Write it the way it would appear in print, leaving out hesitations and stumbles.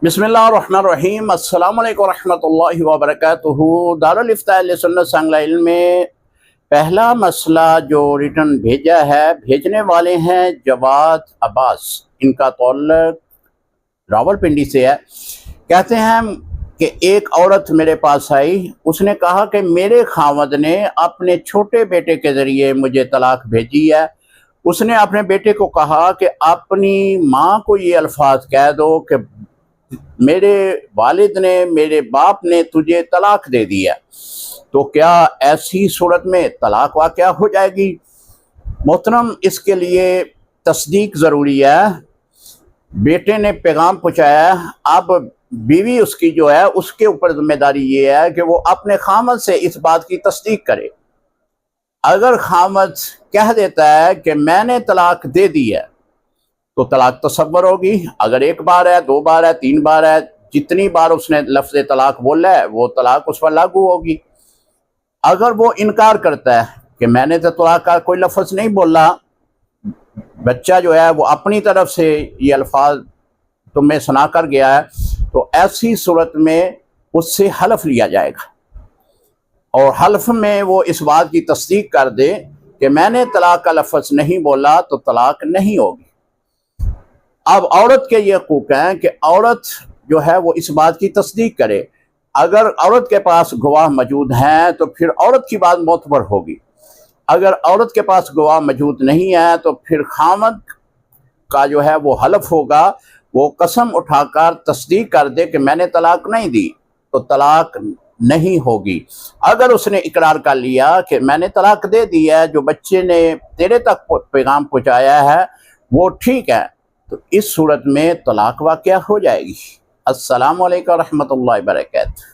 बिस्मिल्लाहिर्रहमानिर्रहीम। अस्सलाम वालेकुम रहमतुल्लाहि व बरकातुहू। दारुल इफ्ता अहले सुन्नत सांगला इल्म में पहला मसला जो रिटर्न भेजा है, भेजने वाले हैं जवाद अब्बास। इनका तौल्लुक रावलपिंडी से है। कहते हैं कि एक औरत मेरे पास आई, उसने कहा कि मेरे खावद ने अपने छोटे बेटे के ज़रिए मुझे तलाक भेजी है। उसने अपने बेटे को कहा कि अपनी माँ को ये अल्फाज कह दो कि मेरे वालिद ने, मेरे बाप ने तुझे तलाक दे दिया। तो क्या ऐसी सूरत में तलाक वाक़या हो जाएगी? मोहतरम, इसके लिए तस्दीक ज़रूरी है। बेटे ने पैगाम पहुँचाया, अब बीवी उसकी जो है उसके ऊपर जिम्मेदारी ये है कि वो अपने खामद से इस बात की तस्दीक करे। अगर खामद कह देता है कि मैंने तलाक दे दी है तो तलाक तसव्वुर होगी। अगर एक बार है, दो बार है, तीन बार है, जितनी बार उसने लफ्ज़ तलाक बोला है वो तलाक उस पर लागू होगी। अगर वो इनकार करता है कि मैंने तो तलाक का कोई लफ्ज़ नहीं बोला, बच्चा जो है वो अपनी तरफ से ये अल्फाज तुम्हें सुना कर गया है, तो ऐसी सूरत में उससे हलफ लिया जाएगा और हलफ में वो इस बात की तस्दीक कर दे कि मैंने तलाक का लफ्ज़ नहीं बोला, तो तलाक नहीं होगी। अब औरत के ये हकूक़ हैं कि औरत जो है वो इस बात की तस्दीक करे। अगर औरत के पास गवाह मौजूद हैं तो फिर औरत की बात मोतबर होगी। अगर औरत के पास गवाह मौजूद नहीं है तो फिर खामद का जो है वो हलफ होगा, वो कसम उठाकर तस्दीक कर दे कि मैंने तलाक नहीं दी, तो तलाक नहीं होगी। अगर उसने इकरार कर लिया कि मैंने तलाक दे दी है, जो बच्चे ने तेरे तक पैगाम पहुँचाया है वो ठीक है, तो इस सूरत में तलाक वाक़या हो जाएगी। अस्सलामु अलैकुम रहमतुल्लाहि व बरकातुहू।